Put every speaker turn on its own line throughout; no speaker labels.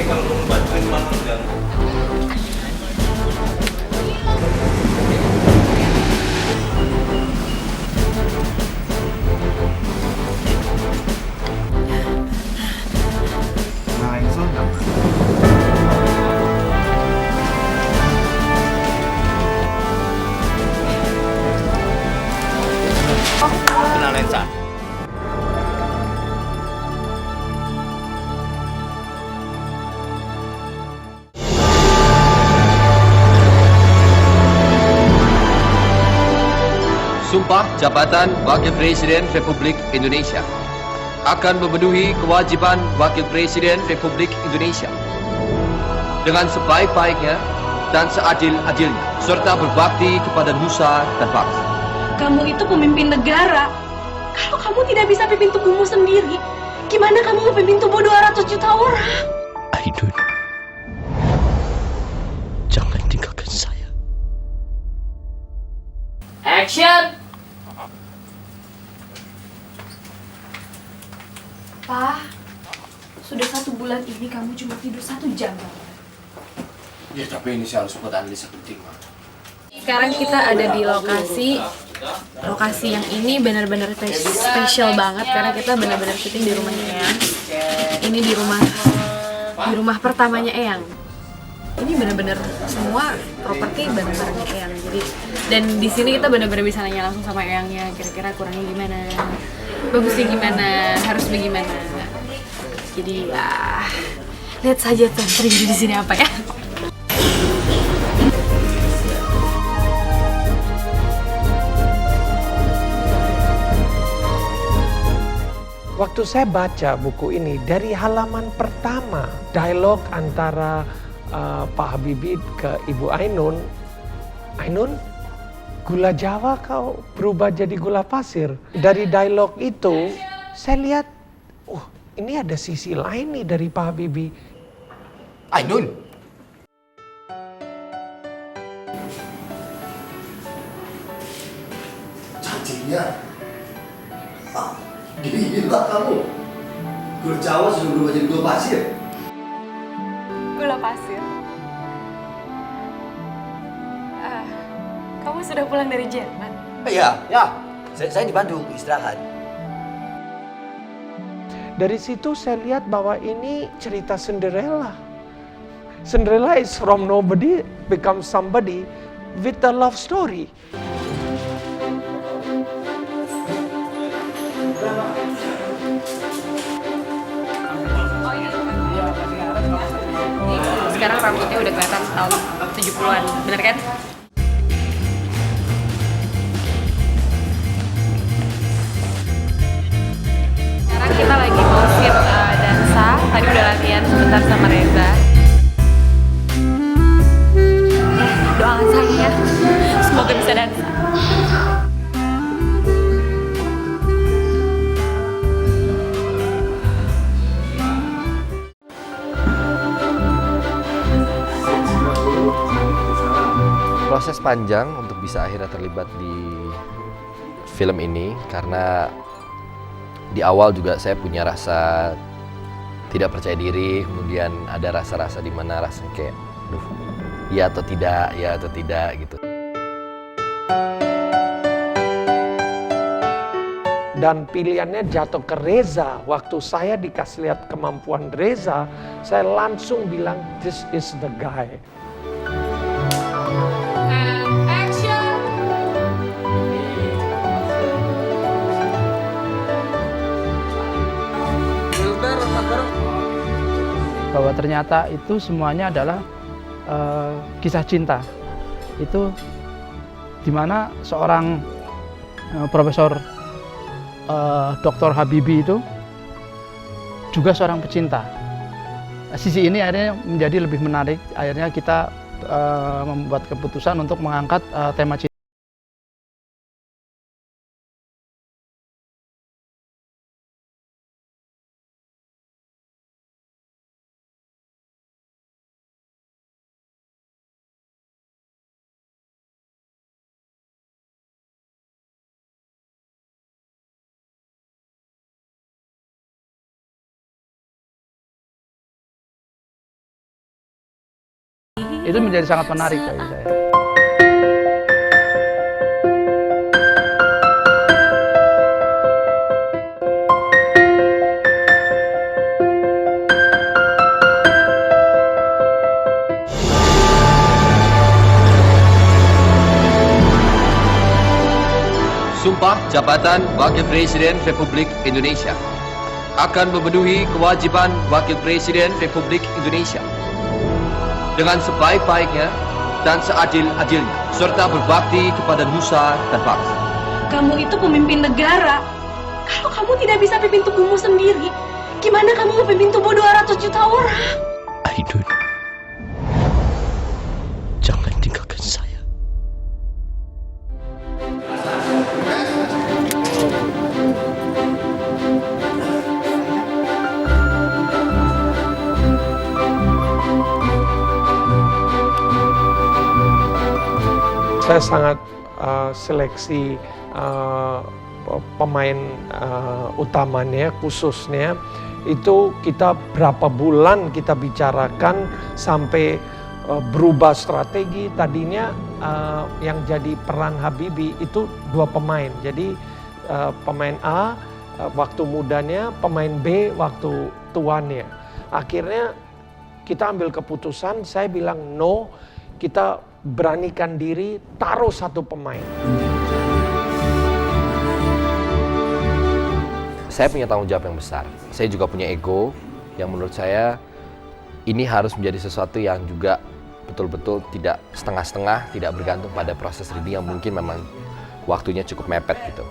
kalau bantuin mama dan
Nah, ini soalnya.
kena lensa.
Sumpah Jabatan Wakil Presiden Republik Indonesia akan memenuhi kewajiban Wakil Presiden Republik Indonesia dengan sebaik-baiknya dan seadil-adilnya, serta berbakti kepada nusa dan bangsa.
Kamu itu pemimpin negara. Kalau kamu tidak bisa pimpin tubuhmu sendiri, gimana kamu memimpin tubuh 200 juta orang?
Ainun, jangan tinggalkan saya.
Action! Pa, sudah 1 bulan ini kamu cuma tidur 1 jam.
Ya tapi ini sih harus buat analisa penting, Mak.
Sekarang kita ada di lokasi yang ini benar-benar spesial banget karena kita benar-benar syuting di rumahnya Eyang. Ini di rumah pertamanya Eyang. Ini benar-benar semua properti benar-benar Eyang. Jadi dan di sini kita benar-benar bisa nanya langsung sama Eyangnya, kira-kira kurangnya gimana, bagusnya gimana, harus bagaimana. Jadi ya lihat saja tuh terjadi di sini apa ya.
Waktu saya baca buku ini, dari halaman pertama, dialog antara Pak Habibie ke Ibu Ainun, Ainun, gula Jawa kau berubah jadi gula pasir. Dari dialog itu, saya lihat, ini ada sisi lain nih dari Pak Habibie.
Ainun! Cacingnya. Gila kamu. Gula Jawa sudah berubah jadi gula pasir.
Gula pasir. Kamu sudah pulang dari Jerman?
Ya. Saya di Bandung istirahat.
Dari situ saya lihat bahwa ini cerita Cinderella. Cinderella is from nobody become somebody with a love story.
Sekarang rambutnya udah kelihatan tahun 70-an, bener kan? Sekarang kita lagi mau siap dansa, tadi udah latihan sebentar sama Reza. Doakan saya ya, semoga bisa dansa.
Proses panjang untuk bisa akhirnya terlibat di film ini karena di awal juga saya punya rasa tidak percaya diri, kemudian ada rasa-rasa di mana rasa kayak, aduh, ya atau tidak gitu.
Dan pilihannya jatuh ke Reza. Waktu saya dikasih lihat kemampuan Reza, saya langsung bilang, this is the guy.
Bahwa ternyata itu semuanya adalah kisah cinta. Itu dimana seorang Profesor Dr. Habibie itu juga seorang pecinta. Sisi ini akhirnya menjadi lebih menarik. Akhirnya kita membuat keputusan untuk mengangkat tema cinta. Itu menjadi sangat menarik bagi saya.
Sumpah Jabatan Wakil Presiden Republik Indonesia akan memenuhi kewajiban Wakil Presiden Republik Indonesia dengan sebaik-baiknya dan seadil-adilnya, serta berbakti kepada nusa dan bangsa.
Kamu itu pemimpin negara. Kalau kamu tidak bisa pimpin tubuhmu sendiri, gimana kamu pimpin tubuh 200 juta orang?
Ainun, jangan tinggalkan saya.
Saya sangat seleksi pemain utamanya, khususnya itu kita berapa bulan kita bicarakan sampai berubah strategi. Tadinya yang jadi peran Habibie itu 2 pemain. Jadi pemain A waktu mudanya, pemain B waktu tuannya. Akhirnya kita ambil keputusan, saya bilang no, kita beranikan diri taruh 1 pemain.
Saya punya tanggung jawab yang besar. Saya juga punya ego yang menurut saya ini harus menjadi sesuatu yang juga betul-betul tidak setengah-setengah, tidak bergantung pada proses reading yang mungkin memang waktunya cukup mepet gitu.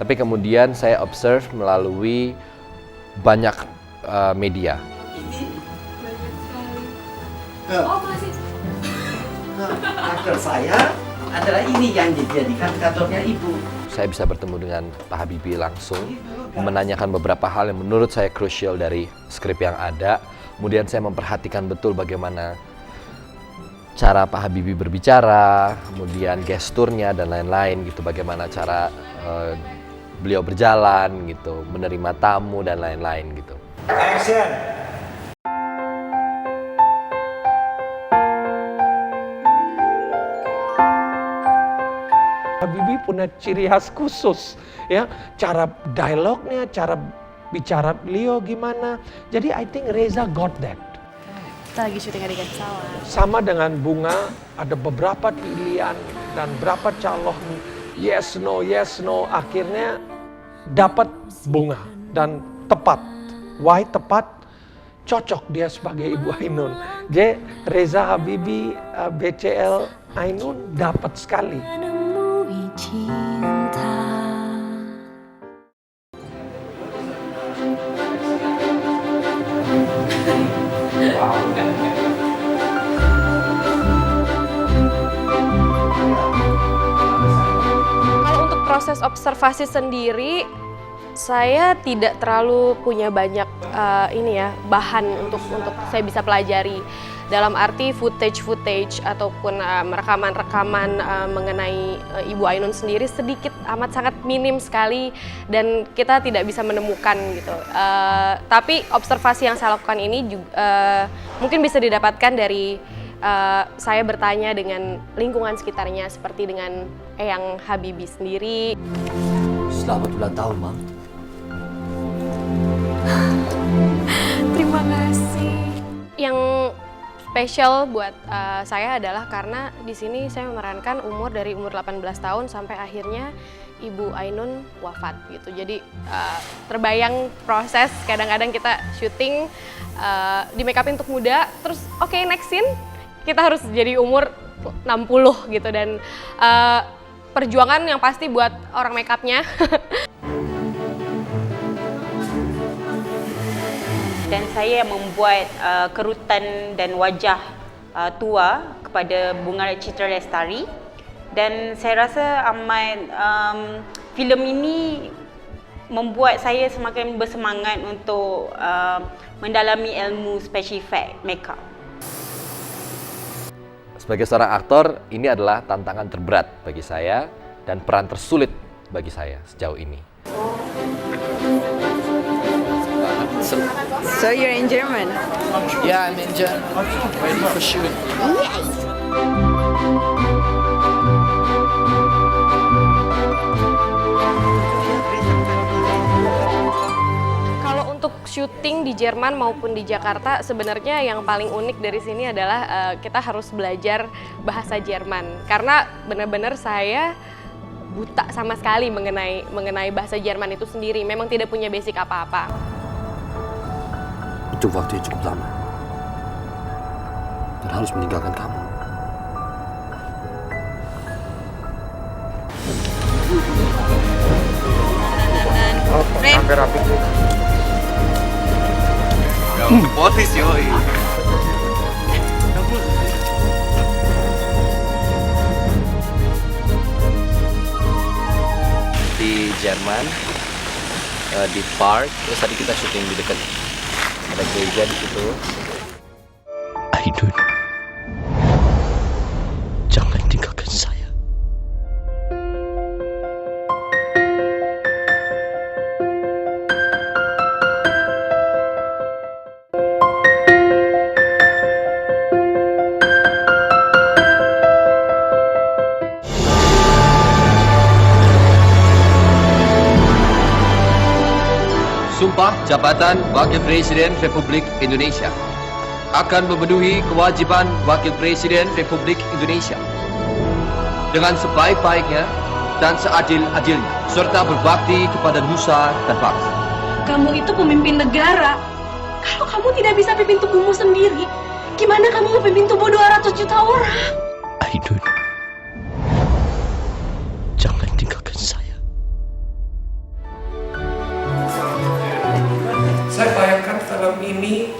Tapi kemudian saya observe melalui banyak media.
Oh, masih.
Kantor saya adalah ini yang dijadikan kantornya ibu.
Saya bisa bertemu dengan Pak Habibie langsung, menanyakan beberapa hal yang menurut saya krusial dari skrip yang ada. Kemudian saya memperhatikan betul bagaimana cara Pak Habibie berbicara, kemudian gesturnya dan lain-lain gitu, bagaimana cara beliau berjalan gitu, menerima tamu dan lain-lain gitu.
Action.
Habibie punya ciri khas khusus, ya, cara dialognya, cara bicara beliau gimana. Jadi I think Reza got that.
Kita lagi syuting adegan pesawat.
Sama dengan Bunga, ada beberapa pilihan dan berapa calon yes no, akhirnya dapat Bunga dan tepat. Why tepat? Cocok dia sebagai Ibu Ainun. Jadi Reza Habibie BCL Ainun dapat sekali.
Kalau untuk proses observasi sendiri, saya tidak terlalu punya banyak bahan untuk saya bisa pelajari. Dalam arti footage ataupun rekaman mengenai Ibu Ainun sendiri sedikit amat sangat minim sekali dan kita tidak bisa menemukan gitu. Tapi observasi yang saya lakukan ini juga, mungkin bisa didapatkan dari saya bertanya dengan lingkungan sekitarnya seperti dengan Eyang Habibie sendiri.
Selamat ulang tahun, Mam.
Terima kasih. Yang spesial buat saya adalah karena di sini saya memerankan dari umur 18 tahun sampai akhirnya Ibu Ainun wafat gitu. Jadi terbayang proses kadang-kadang kita syuting di make up untuk muda, terus oke, next scene kita harus jadi umur 60 gitu dan perjuangan yang pasti buat orang make upnya.
Dan saya membuat kerutan dan wajah tua kepada Bunga Citra Lestari. Dan saya rasa filem ini membuat saya semakin bersemangat untuk mendalami ilmu special effect makeup.
Sebagai seorang aktor, ini adalah tantangan terberat bagi saya dan peran tersulit bagi saya sejauh ini.
So you're in German?
Yeah, I'm in German. Ready for shoot.
Kalau untuk syuting di Jerman maupun di Jakarta, sebenarnya yang paling unik dari sini adalah kita harus belajar bahasa Jerman. Karena benar-benar saya buta sama sekali mengenai bahasa Jerman itu sendiri. Memang tidak punya basic apa-apa.
Itu waktu yang cukup lama. Dan harus meninggalkan kamu.
Polis yoi.
Di Jerman, di park, terus tadi kita syuting di dekat ada gereja di situ. Aidun, jangan tinggalkan saya. Sumpah Jabatan Wakil Presiden Republik Indonesia akan memenuhi kewajiban Wakil Presiden Republik Indonesia dengan sebaik-baiknya dan seadil-adilnya, serta berbakti kepada nusa dan bangsa.
Kamu itu pemimpin negara. Kalau kamu tidak bisa pimpin tubuhmu sendiri, gimana kamu mau pimpin tubuh 200 juta orang?
Aidun, jangan tinggalkan saya.
Saya bayangkan film ini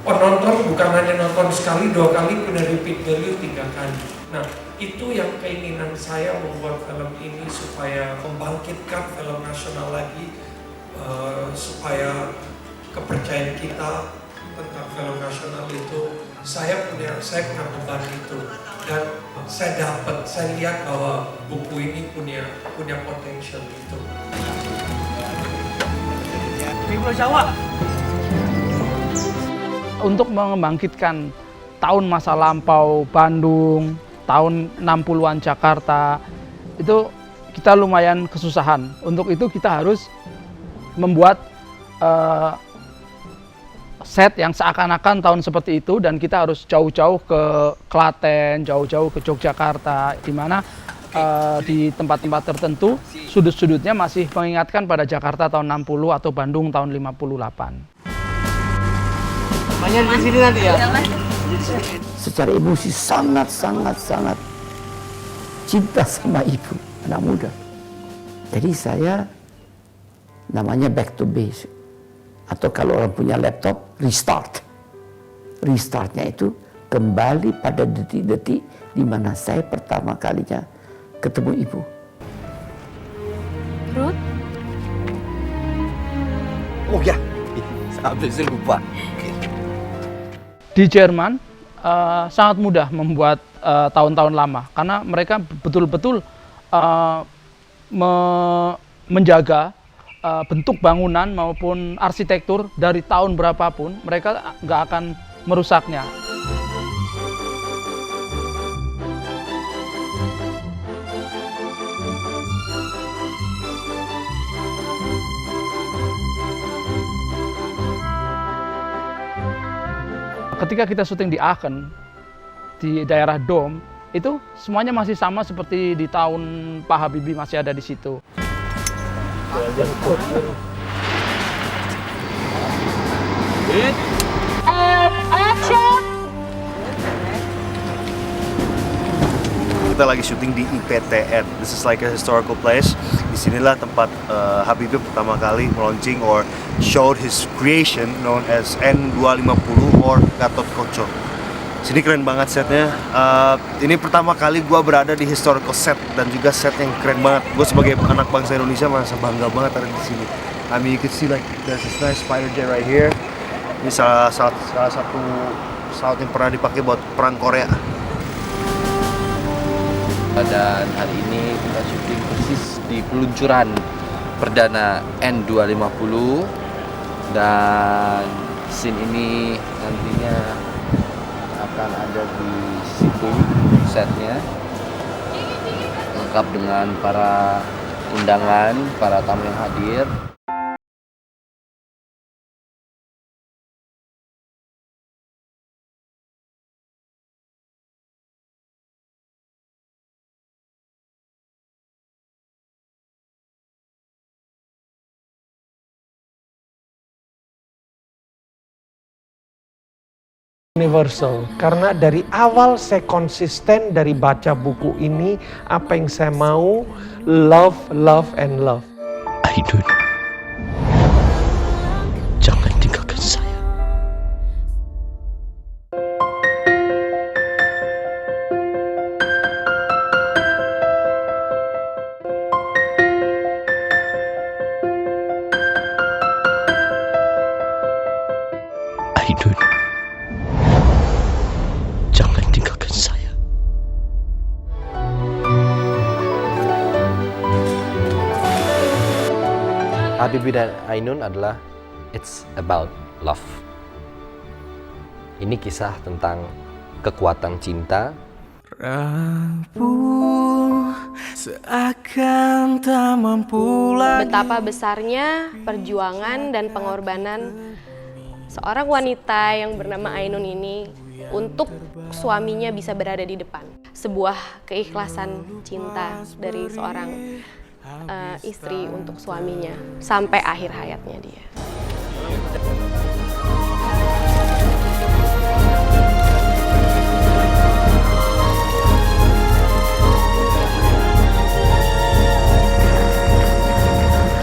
penonton bukan hanya nonton sekali, 2 kali, punya repeat value 3 kali. Nah, itu yang keinginan saya membuat film ini supaya membangkitkan film nasional lagi, supaya kepercayaan kita tentang film nasional itu saya punya beban itu, dan saya lihat bahwa buku ini punya potensial itu.
Untuk membangkitkan tahun masa lampau Bandung, tahun 60-an Jakarta, itu kita lumayan kesusahan. Untuk itu kita harus membuat set yang seakan-akan tahun seperti itu, dan kita harus jauh-jauh ke Klaten, jauh-jauh ke Yogyakarta, di mana di tempat-tempat tertentu sudut-sudutnya masih mengingatkan pada Jakarta tahun 60 atau Bandung tahun 58.
Banyak di sini nanti ya.
Secara emosi sangat cinta sama ibu, anak muda. Jadi saya namanya back to base. Atau kalau orang punya laptop, restart. Restartnya itu kembali pada detik-detik di mana saya pertama kalinya ketemu ibu.
Ruth?
Oh ya, sampai saya lupa.
Di Jerman sangat mudah membuat tahun-tahun lama, karena mereka betul-betul menjaga bentuk bangunan maupun arsitektur dari tahun berapapun, mereka nggak akan merusaknya. Ketika kita syuting di Aachen, di daerah Dom, itu semuanya masih sama seperti di tahun Pak Habibie masih ada di situ.
Kita lagi syuting di IPTN. This is like a historical place. Disinilah tempat Habibie pertama kali launching or showed his creation known as N250 or Gatot Kaca. Sini keren banget setnya. Ini pertama kali gue berada di historical set dan juga set yang keren banget. Gue sebagai anak bangsa Indonesia merasa bangga banget ada di sini. I mean you can see like there's this nice fighter jet right here. Ini salah satu pesawat yang pernah dipakai buat perang Korea.
Dan hari ini kita syuting persis di peluncuran perdana N250 Dan scene ini nantinya akan ada di situ setnya, lengkap dengan para undangan, para tamu yang hadir.
Universal, karena dari awal saya konsisten dari baca buku ini, apa yang saya mau, love, love, and love.
Ainun, jangan tinggalkan saya. Ainun, jangan tinggalkan saya.
Habibie dan Ainun adalah it's about love. Ini kisah tentang kekuatan cinta.
Seakan tak mampu lagi.
Betapa besarnya perjuangan dan pengorbanan seorang wanita yang bernama Ainun ini untuk suaminya bisa berada di depan. Sebuah keikhlasan cinta dari seorang istri untuk suaminya sampai akhir hayatnya dia.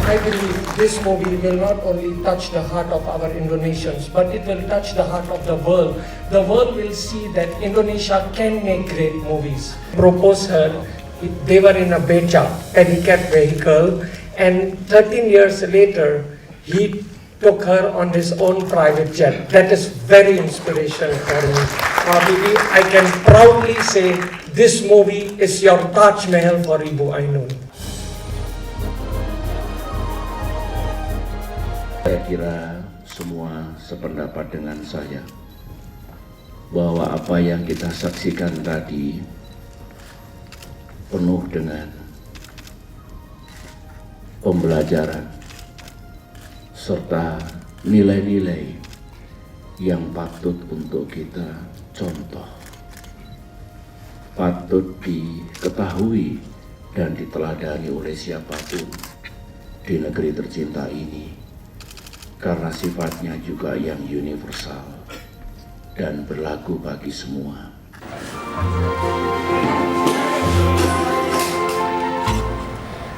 I believe this movie will not only touch the heart of our Indonesians, but it will touch the heart of the world. The world will see that Indonesia can make great movies. Propose her, they were in a beca, pedicab vehicle, and 13 years later, he took her on his own private jet. That is very inspirational for me. Habibi, I can proudly say this movie is your Taj Mahal for Ibu Ainun.
Saya kira semua sependapat dengan saya bahwa apa yang kita saksikan tadi penuh dengan pembelajaran serta nilai-nilai yang patut untuk kita contoh, patut diketahui dan diteladani oleh siapapun di negeri tercinta ini. Karena sifatnya juga yang universal dan berlaku bagi semua.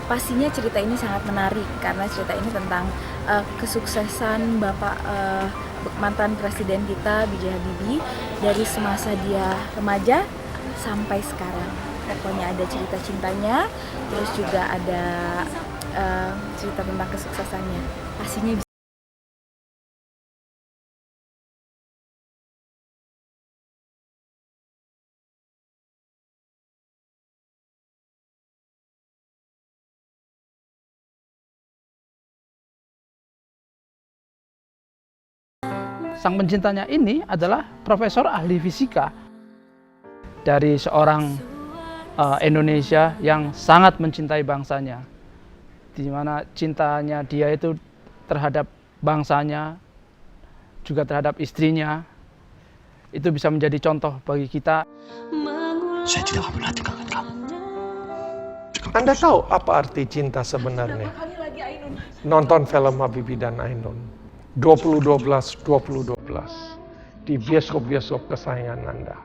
Pastinya cerita ini sangat menarik karena cerita ini tentang kesuksesan Bapak mantan presiden kita B.J. Habibie dari semasa dia remaja sampai sekarang. Pokoknya ada cerita cintanya, terus juga ada cerita tentang kesuksesannya. Pastinya bisa.
Sang pencintanya ini adalah profesor ahli fisika dari seorang Indonesia yang sangat mencintai bangsanya, di mana cintanya dia itu terhadap bangsanya, juga terhadap istrinya, itu bisa menjadi contoh bagi kita.
Saya tidak akan pernah tinggalkan kamu.
Anda tahu apa arti cinta sebenarnya? Nonton film Habibie dan Ainun. 2012 di bioskop-bioskop kesayangan Anda.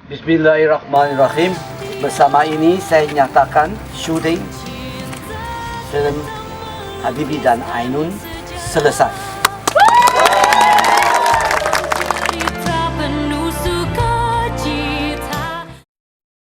Bismillahirrahmanirrahim. Bersama ini saya nyatakan syuting film Habibie dan Ainun selesai.